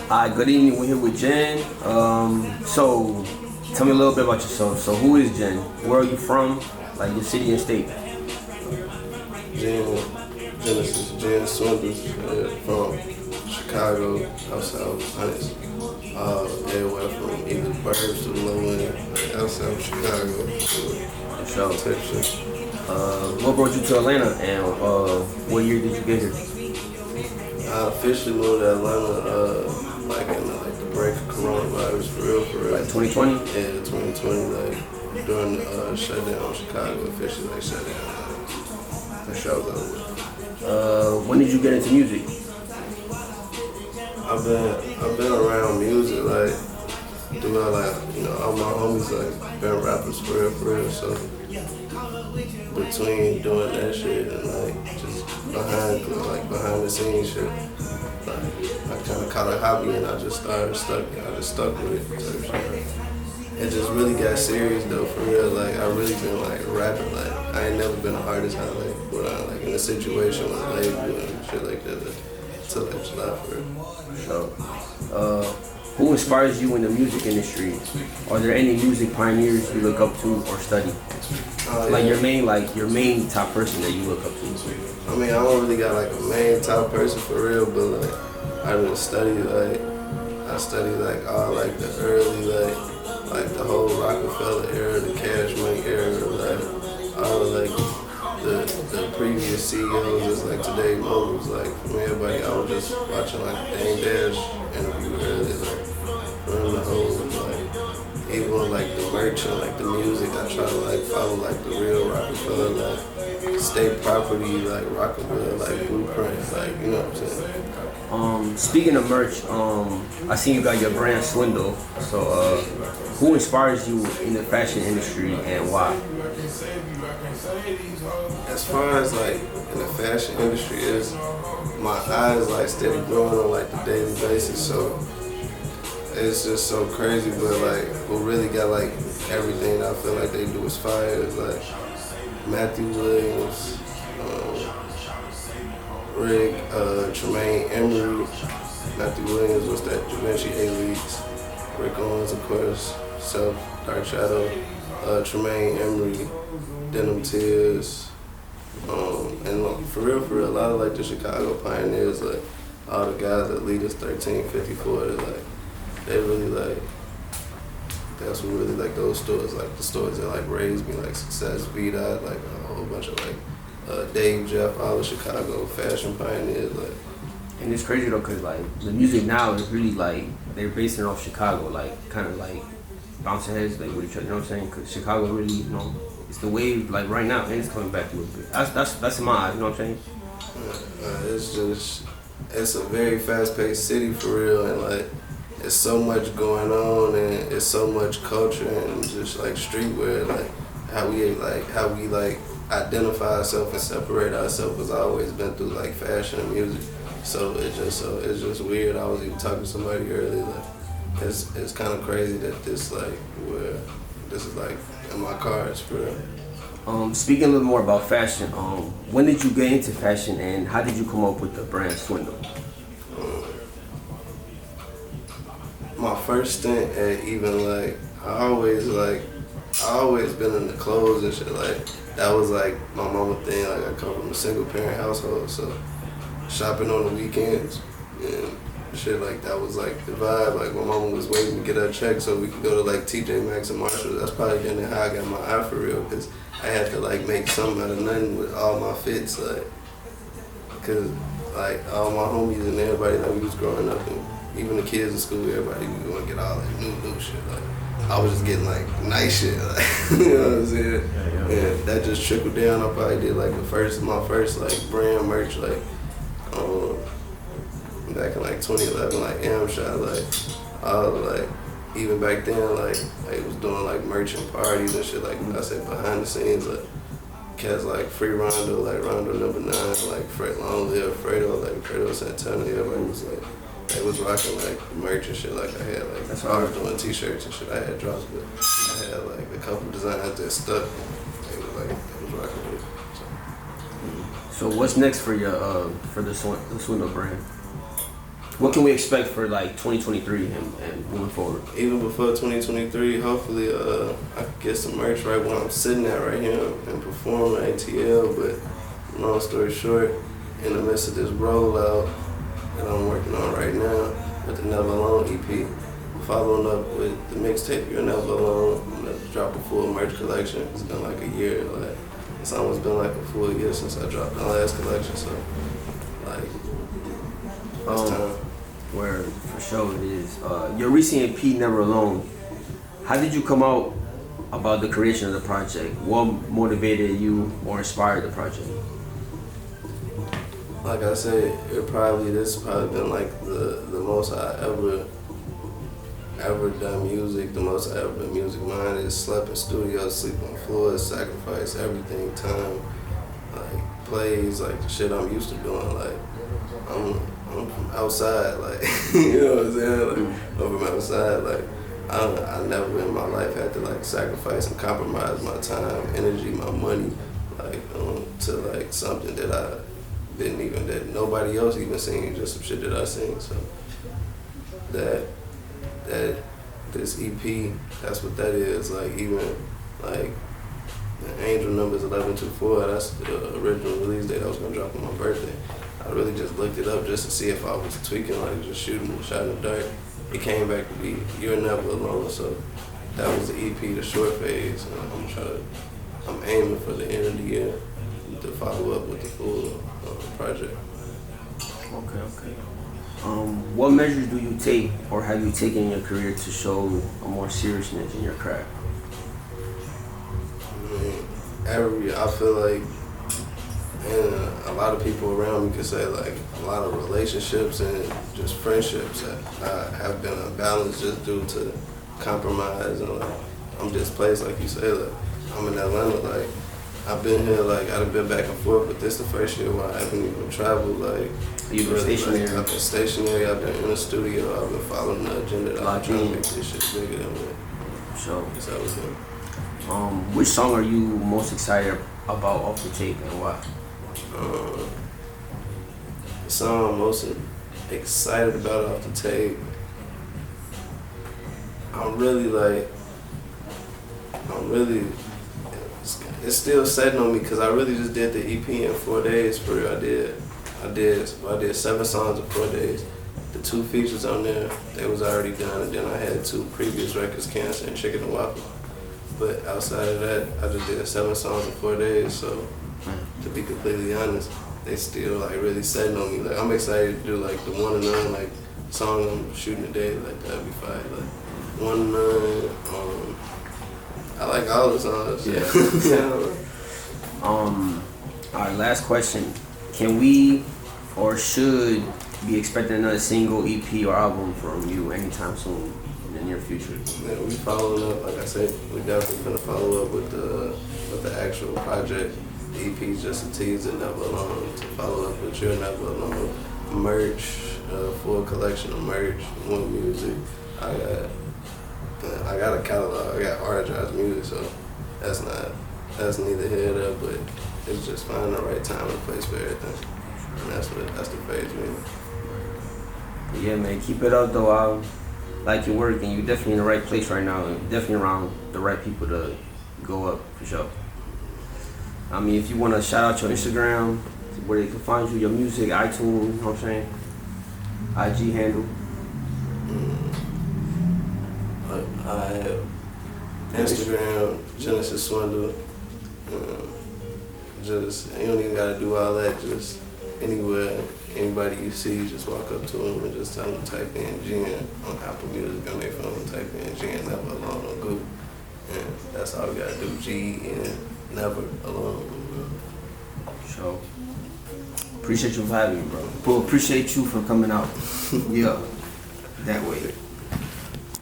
Good evening. We're here with Jen. So, tell me a little bit about yourself. So, who is Jen? Where are you from? Like your city and state. Jen Swindle from Chicago, outside Honest. Everywhere from either Burbs to Low End, outside Chicago. So, what brought you to Atlanta, and what year did you get here? I officially moved to Atlanta like in the break of coronavirus, for real. Like 2020? Yeah, 2020, like during the shutdown in Chicago, officially like shut down. For sure. When did you get into music? I've been around music like throughout, like, you know, all my homies like been rappers for real. So between doing that shit and like just behind the scenes shit, like I kind of caught a hobby and I just stuck with it. It just really got serious though, for real. Like I really been like rapping. Like I ain't never been an artist. But I like in a situation with a label and shit like that. Took that shit out for real. So, who inspires you in the music industry? Are there any music pioneers you look up to or study? Like your main top person that you look up to? I mean, I don't really got like a main top person for real, but like I just study like all like the early like the whole Rockefeller era, the Cash Money era, like all like the previous CEOs, just like today moguls, like from everybody. I was just watching like Dame Dash interview early, like from the whole like even like the merch and like the music. I try to like follow like the real Rockefeller, like state property, like Rockefeller, like blueprints, like, you know what I'm saying. Speaking of merch, I seen you got your brand SWINDLE. So, who inspires you in the fashion industry and why? As far as like in the fashion industry is, my eyes like steady growing on like the daily basis. So it's just so crazy. But like who really got like everything I feel like they do is fire is like Matthew Williams, Rick, Tremaine Emery. Matthew Williams was that Da Vinci Elites. Rick Owens, of course, Self, Dark Shadow, Tremaine Emery, Denim Tears, and like, for real, a lot of like the Chicago pioneers, like all the guys that lead us 1354, like they really like, that's what really like those stores, like the stores that like raised me, like Success, VDOT, like a whole bunch of like Dave, Jeff, all the Chicago fashion pioneers, like. And it's crazy though, cause like the music now is really like they're basing it off Chicago, like kind of like bouncing heads like with each other. You know what I'm saying? Cause Chicago really, you know, it's the wave like right now, and it's coming back a little bit. That's in my eyes. You know what I'm saying? It's a very fast-paced city for real, and like it's so much going on, and it's so much culture and just like streetwear, like how we identify ourselves and separate ourselves has always been through like fashion and music. So it's just weird. I was even talking to somebody earlier, like it's kind of crazy that this is like in my cards for real. Speaking a little more about fashion, when did you get into fashion and how did you come up with the brand SWINDLE? My first stint at even like I always been in the clothes and shit, like that was like my mama thing. Like I come from a single parent household, so shopping on the weekends and shit like that was like the vibe. Like my mama was waiting to get her check so we could go to like TJ Maxx and Marshalls. That's probably then how I got my eye for real, because I had to like make something out of nothing with all my fits, like, cause like all my homies and everybody that we was growing up, and even the kids in school, everybody was gonna get all that new shit. Like I was just getting like nice shit, like, you know what I'm saying? And that just trickled down. I probably did like my first like brand merch, like back in like 2011, like Amshot, like even back then, like I was doing like merchant parties and shit, like I said, behind the scenes, like cats like Free Rondo, like Rondo number 9, like Fred Long Live, Fredo, like Fredo Santana, everybody was like, they was rocking like merch and shit. Like I had like I was doing t-shirts and shit. I had drops, but I had like a couple designs that stuck. They was rocking with it. So what's next for your for the SWINDLE brand? What can we expect for like 2023 and moving forward? Even before 2023, hopefully I could get some merch right where I'm sitting at right here and perform at ATL. But long story short, in the midst of this rollout that I'm working on right now with the Never Alone EP, following up with the mixtape You're Never Alone, I'm gonna drop a full merch collection. It's been like a year. Like it's almost been like a full year since I dropped my last collection. So like it's time. Where for sure it is. Your recent EP, Never Alone, how did you come out about the creation of the project? What motivated you or inspired the project? Like I said, this probably been like the most I ever done music, the most I ever been music minded, slept in studios, sleep on floors, sacrifice everything, time, like plays, like the shit I'm used to doing. Like I'm from outside, like you know what I'm saying? Like I'm from outside, like I never in my life had to like sacrifice and compromise my time, energy, my money, like to like something that I didn't even, that nobody else even seen, just some shit that I seen. So that this EP, that's what that is. Like even like the Angel Numbers 1124, that's the original release date I was gonna drop on my birthday. I really just looked it up just to see if I was tweaking, like just shooting a shot in the dark. It came back to be You're Never Alone, so that was the EP, the short phase. And I'm aiming for the end of the year to follow up with the full project. Okay. What measures do you take or have you taken in your career to show a more seriousness in your craft? I feel like, and a lot of people around me could say like a lot of relationships and just friendships have been unbalanced just due to compromise, and like I'm displaced, like you say. Like I'm in Atlanta, like I've been here, like I've been back and forth, but this the first year where I haven't even traveled. Like you've been stationary. Like, I've been stationary. I've been in the studio. I've been following the agenda. I'm trying to make this shit bigger than what. Sure. So was good. Which song are you most excited about off the tape and why? The song I'm most excited about off the tape, it's still setting on me because I really just did the EP in 4 days. For real, I did 7 songs in 4 days. The 2 features on there, they was already done, and then I had 2 previous records, Cancer and Chicken and Waffle. But outside of that, I just did 7 songs in 4 days. So to be completely honest, they still like really setting on me. Like I'm excited to do like the 1OFNONE like song I'm shooting today. Like that'd be fine. Like 1OFNONE. I like all the songs. Yeah. Alright, last question. Can we or should be expecting another single, EP, or album from you anytime soon in the near future? Yeah, we following up. Like I said, we definitely gonna follow up with the actual project. The EP is just a teaser, Never Alone. To follow up with You're Never Alone. Merch, full collection of merch, more music. I got a catalog. I got hard drives music, so that's neither here nor there, but it's just finding the right time and place for everything. And that's the phase we're in. Yeah, man, keep it up though. I like your work, and you're definitely in the right place right now, and definitely around the right people to go up for sure. I mean, if you want to shout out your Instagram, where they can find you, your music, iTunes, you know what I'm saying? IG handle. I have Instagram, Genesis Swindle. Just, you don't even gotta do all that. Just anywhere, anybody you see, just walk up to them and just tell them to type in Gen on Apple Music on their phone. Type in Gen Never Alone on Google, and that's all we gotta do. Gen Never Alone. So, appreciate you for having me, bro. Appreciate you for coming out. Yeah, that way.